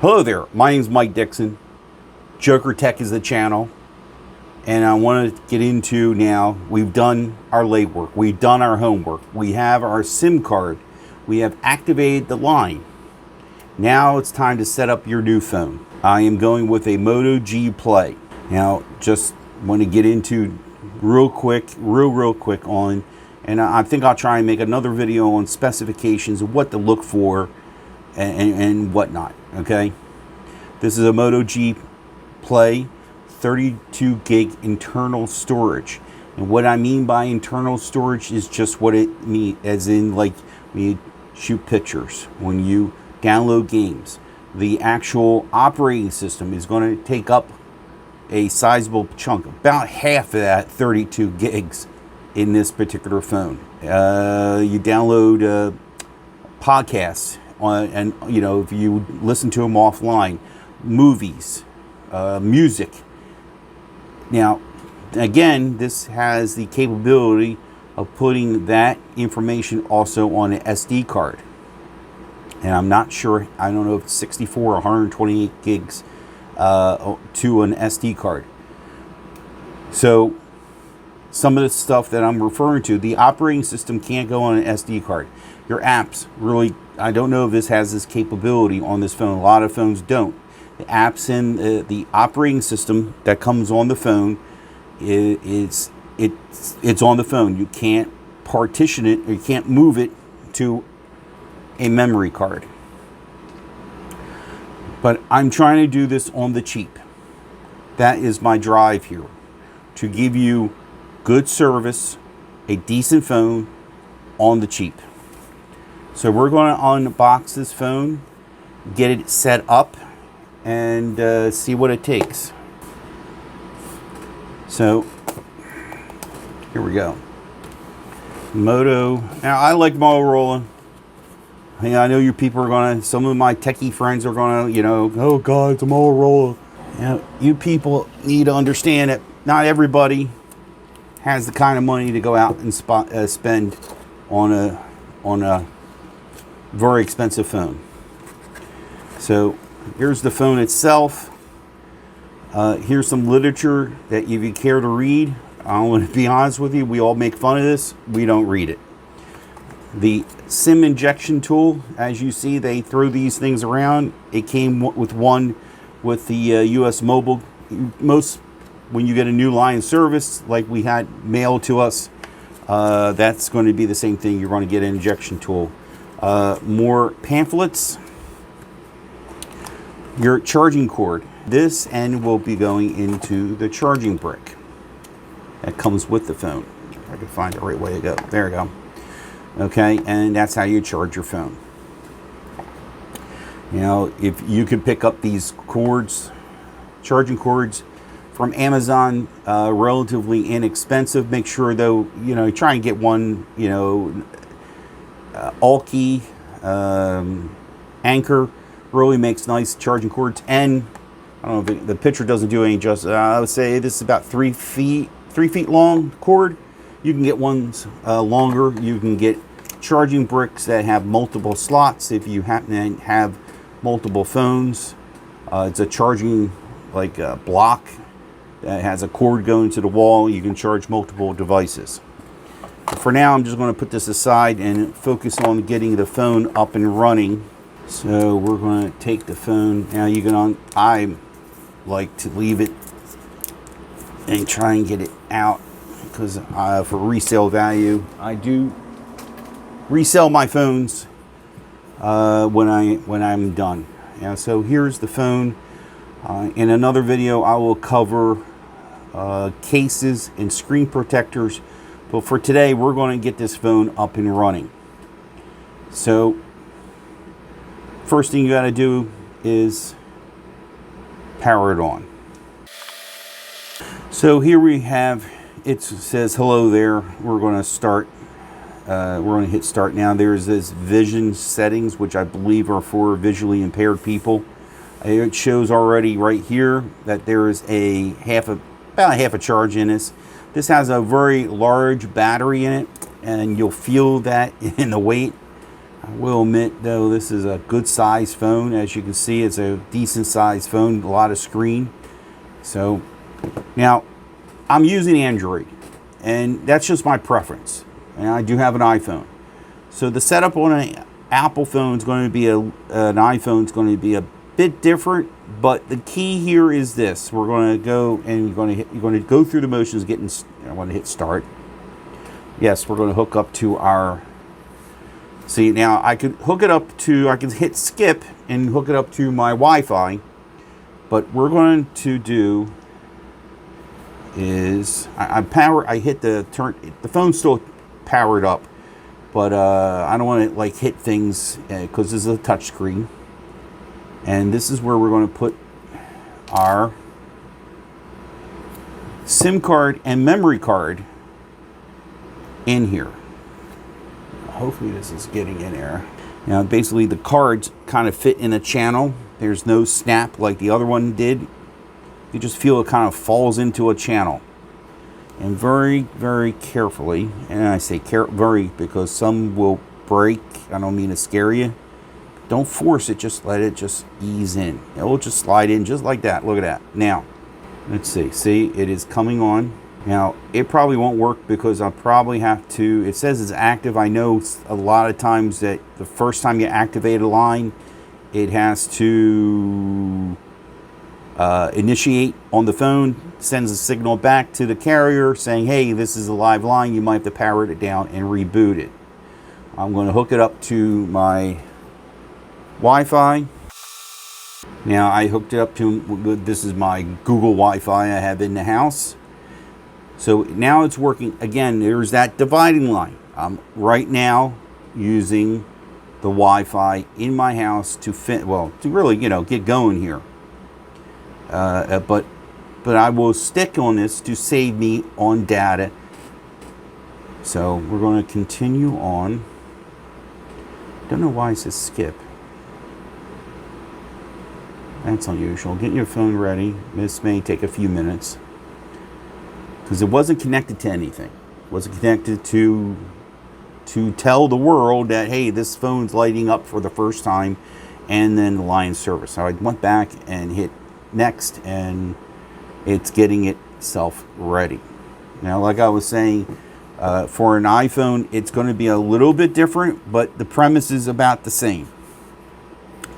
Hello there, my name is Mike Dixon. Joker Tech is the channel, and I want to get into now. We've done our legwork, we've done our homework, we have our SIM card, we have activated the line. Now it's time to set up your new phone. I am going with a Moto G Play. Now, just want to get into real quick on, and I think I'll try and make another video on specifications of what to look for and whatnot. Okay, this is a Moto G Play, 32 gig internal storage, and what I mean by internal storage is just what it means, as in like when you shoot pictures, when you download games. The actual operating system is going to take up a sizable chunk, about half of that 32 gigs in this particular phone. You download podcasts on, and you know, if you listen to them offline, movies, music. Now, again, this has the capability of putting that information also on an SD card. And I'm not sure, I don't know if it's 64 or 128 gigs to an SD card. So some of the stuff that I'm referring to, the operating system can't go on an SD card. Your apps, really, I don't know if this has this capability on this phone. A lot of phones don't. The apps in the operating system that comes on the phone, it's on the phone. You can't partition it, or you can't move it to a memory card. But I'm trying to do this on the cheap. That is my drive here, to give you good service, a decent phone on the cheap. So we're going to unbox this phone, get it set up, and see what it takes. So here we go. Moto. Now, I like Motorola. I know you people are going to, some of my techie friends are going to, you know, oh God, it's a Motorola. You know, you people need to understand that not everybody has the kind of money to go out and spend on a very expensive phone. So here's the phone itself. Here's some literature that if you care to read. I want to be honest with you, we all make fun of this. We don't read it. The SIM injection tool, as you see, they throw these things around. It came with one with the US Mobile. Most, when you get a new line of service, like we had mailed to us, that's going to be the same thing. You're going to get an injection tool. More pamphlets. Your charging cord. This end will be going into the charging brick that comes with the phone. If I can find the right way to go. There we go. Okay, and that's how you charge your phone. You know, if you could pick up these cords, charging cords from Amazon, relatively inexpensive. Make sure though, you know, try and get one, you know, Alki, Anchor really makes nice charging cords. And I don't know if the picture doesn't do any justice. I would say this is about 3 feet long cord. You can get ones longer. You can get charging bricks that have multiple slots if you happen to have multiple phones. It's a charging like a block that has a cord going to the wall. You can charge multiple devices. But for now, I'm just going to put this aside and focus on getting the phone up and running. So we're going to take the phone. Now you can I like to leave it and try and get it out, because for resale value, I do resell my phones when I'm done. Yeah, so here's the phone. In another video, I will cover cases and screen protectors, but for today, we're going to get this phone up and running. So first thing you got to do is power it on. So here we have, it says hello there. We're going to start. We're going to hit start now. There's this vision settings, which I believe are for visually impaired people. It shows already right here that there is about half a charge in this. This has a very large battery in it, and you'll feel that in the weight. I will admit though, this is a good size phone. As you can see, it's a decent sized phone, a lot of screen. So now I'm using Android, and that's just my preference. And I do have an iPhone. So the setup on an Apple phone is going to be an iPhone is going to be a bit different. But the key here is this: we're going to go and you're going to go through the motions. I want to hit start. Yes, we're going to hook up to our. See, now I could hook it up to. I can hit skip and hook it up to my Wi-Fi. But we're going to do is I hit the turn. The phone's still powered up, but I don't want to like hit things because this is a touch screen. And this is where we're going to put our SIM card and memory card in here. Hopefully this is getting in there. Now basically the cards kind of fit in a channel. There's no snap like the other one did. You just feel it kind of falls into a channel. And very, very carefully, and I say very because some will break. I don't mean to scare you. Don't force it, just let it just ease in. It will just slide in just like that. Look at that. Now, let's see. See, it is coming on. Now, it probably won't work because I probably have to, it says it's active. I know a lot of times that the first time you activate a line, it has to initiate on the phone, sends a signal back to the carrier saying, hey, this is a live line. You might have to power it down and reboot it. I'm going to hook it up to my Wi-Fi. Now I hooked it up to, this is my Google Wi-Fi I have in the house. So now it's working. Again, there's that dividing line. I'm right now using the Wi-Fi in my house to really, get going here. But I will stick on this to save me on data. So we're going to continue on. Don't know why it says skip. That's unusual. Get your phone ready. This may take a few minutes. Because it wasn't connected to anything. It wasn't connected to tell the world that, hey, this phone's lighting up for the first time, and then the line service. So I went back and hit next, and it's getting itself ready. Now, like I was saying, for an iPhone, it's going to be a little bit different, but the premise is about the same.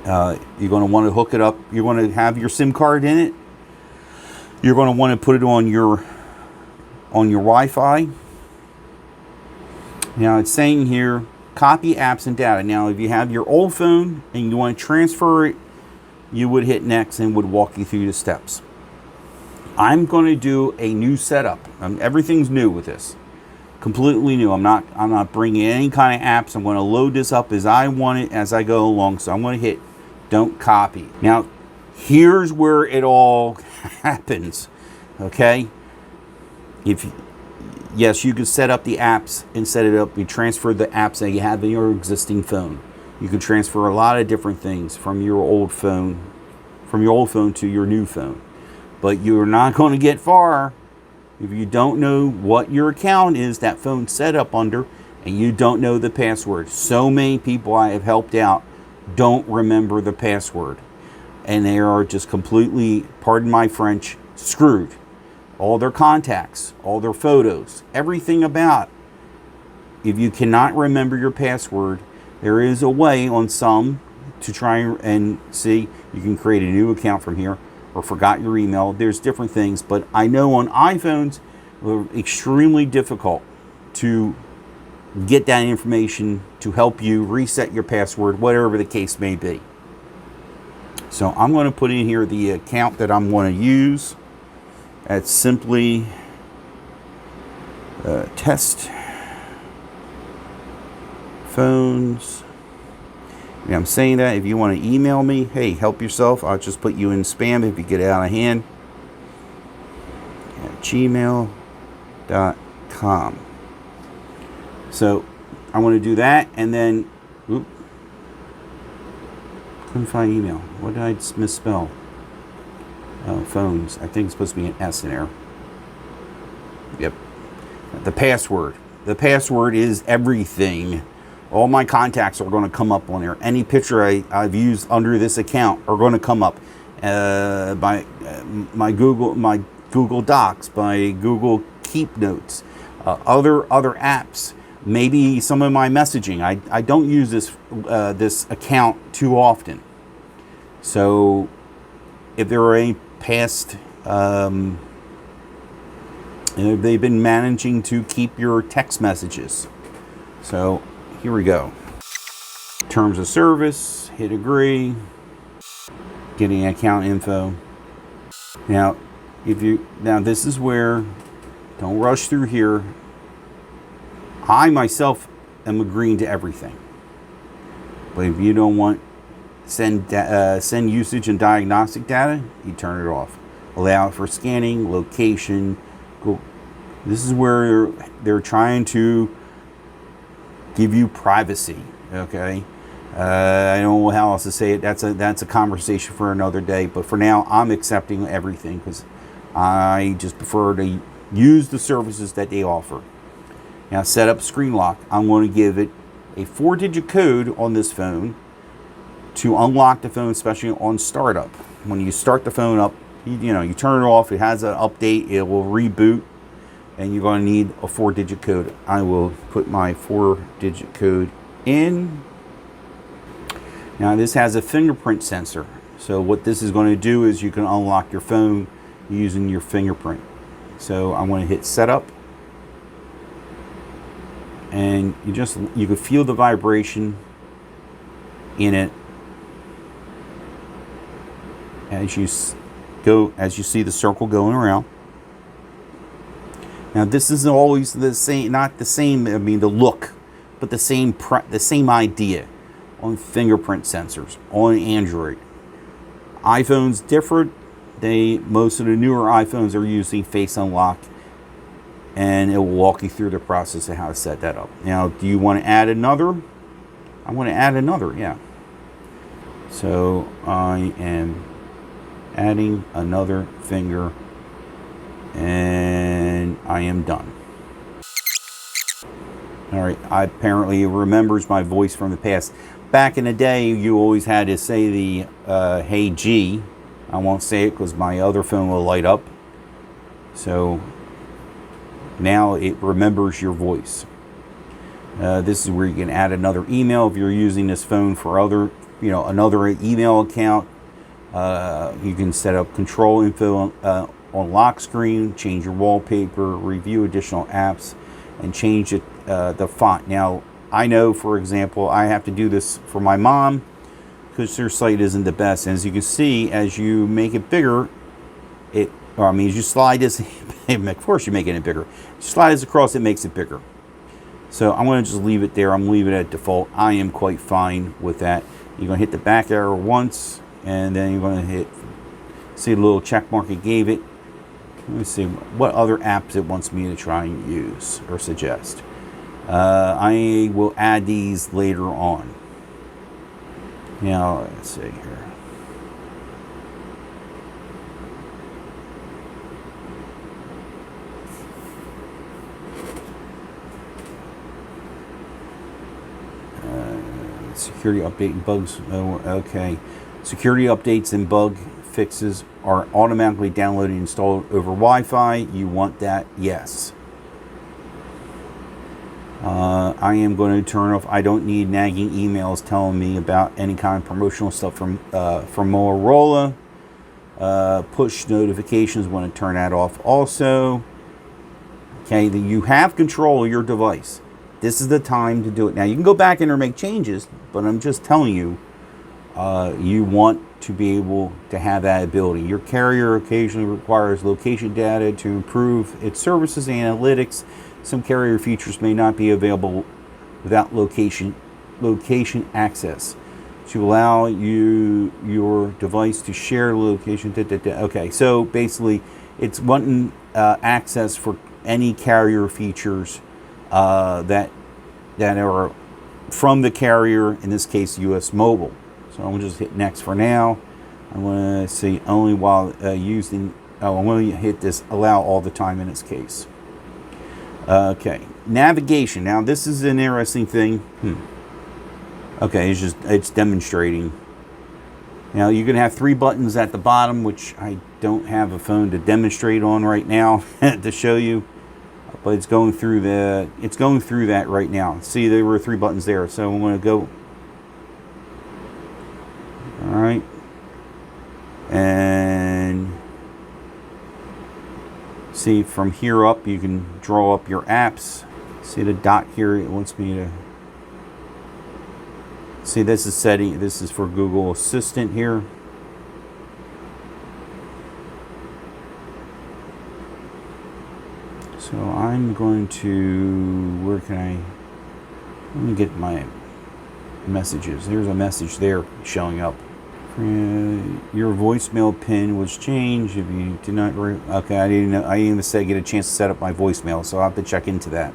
You're going to want to hook it up. You're going to have your SIM card in it. You're going to want to put it on your Wi-Fi. Now it's saying here, copy apps and data. Now, if you have your old phone and you want to transfer it, you would hit next and would walk you through the steps. I'm going to do a new setup. Everything's new with this. Completely new. I'm not bringing any kind of apps. I'm going to load this up as I want it as I go along. So I'm going to hit don't copy. Now, here's where it all happens. Okay? Yes, you can set up the apps and set it up. You transfer the apps that you have in your existing phone. You can transfer a lot of different things from your old phone to your new phone. But you're not going to get far if you don't know what your account is, that phone set up under, and you don't know the password. So many people I have helped out don't remember the password. And they are just completely, pardon my French, screwed. All their contacts, all their photos, everything about. If you cannot remember your password, there is a way on some to try and see. You can create a new account from here, or forgot your email. There's different things, but I know on iPhones, they're extremely difficult to get that information to help you reset your password, whatever the case may be. So I'm going to put in here the account that I'm going to use. That's simply test phones. And I'm saying that if you want to email me, hey, help yourself. I'll just put you in spam if you get out of hand. At gmail.com. So I want to do that, and then couldn't find email. What did I misspell? Phones. I think it's supposed to be an S in there. Yep. The password. The password is everything. All my contacts are going to come up on there. Any picture I've used under this account are going to come up. My Google Docs, my Google Keep Notes, other apps. Maybe some of my messaging. I don't use this account too often. So if there are any past, they've been managing to keep your text messages. So here we go. Terms of service, hit agree, getting account info. Now, this is where, don't rush through here. I myself am agreeing to everything. But if you don't want send usage and diagnostic data, you turn it off. Allow it for scanning, location. Go. This is where they're trying to give you privacy. Okay, I don't know how else to say it. That's a conversation for another day. But for now, I'm accepting everything because I just prefer to use the services that they offer. Now, set up screen lock. I'm going to give it a 4-digit code on this phone to unlock the phone, especially on startup. When you start the phone up, you turn it off. It has an update. It will reboot, and you're going to need a 4-digit code. I will put my 4-digit code in. Now, this has a fingerprint sensor. So what this is going to do is you can unlock your phone using your fingerprint. So I'm going to hit setup. And you can feel the vibration in it as you see the circle going around. Now this isn't always the same, not the same. I mean the look, but the same idea on fingerprint sensors on Android. iPhones differ. Most of the newer iPhones are using face unlock. And it will walk you through the process of how to set that up. Now, do you want to add another? I want to add another, yeah. So I am adding another finger, and I am done. All right, apparently it remembers my voice from the past. Back in the day, you always had to say the hey G. I won't say it because my other phone will light up. So now it remembers your voice. This is where you can add another email if you're using this phone for another email account. You can set up control info on lock screen, change your wallpaper, review additional apps, and change the font. Now, I know, for example, I have to do this for my mom because her site isn't the best. And as you can see, as you make it bigger, as you slide this, of course you're making it bigger. Slide this across, it makes it bigger. So I'm going to just leave it there. I'm leaving it at default. I am quite fine with that. You're going to hit the back arrow once, and then you're going to see the little check mark it gave it. Let me see what other apps it wants me to try and use or suggest. I will add these later on. Now, let's see here. Security update and bugs. Oh, okay. Security updates and bug fixes are automatically downloaded and installed over Wi-Fi. You want that? Yes. I am going to turn off. I don't need nagging emails telling me about any kind of promotional stuff from Motorola. Push notifications. Want to turn that off also. Okay, you have control of your device. This is the time to do it. Now, you can go back in and make changes, but I'm just telling you, you want to be able to have that ability. Your carrier occasionally requires location data to improve its services and analytics. Some carrier features may not be available without location access. To allow your device to share location. Okay, so basically, it's wanting access for any carrier features that are from the carrier, in this case US Mobile. So I'm going to just hit next for now. I'm going to say only while using, I'm going to hit this allow all the time in this case. Okay, navigation. Now this is an interesting thing. Okay, it's demonstrating. Now you can have 3 buttons at the bottom, which I don't have a phone to demonstrate on right now to show you, but it's going through that right now. See, there were 3 buttons there, so I'm going to go. All right, and see, from here up you can draw up your apps. See the dot here, it wants me to see, this is setting, this is for Google Assistant here. So I'm going to, where can I, let me get my messages. There's a message there showing up. Your voicemail pin was changed if you did not, okay, I didn't even say get a chance to set up my voicemail, so I'll have to check into that.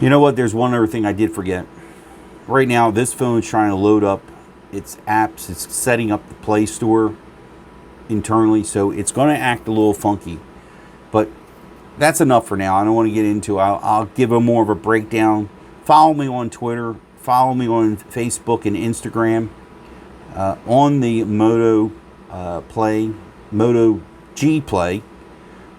You know what, there's one other thing I did forget. Right now, this phone is trying to load up its apps. It's setting up the Play Store internally, so it's going to act a little funky. But that's enough for now. I don't want to get into it. I'll give a more of a breakdown. Follow me on Twitter. Follow me on Facebook and Instagram. On the Moto G Play.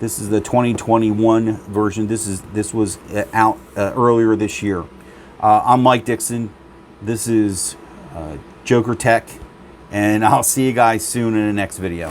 This is the 2021 version. This was out earlier this year. I'm Mike Dixon. This is Joker Tech, and I'll see you guys soon in the next video.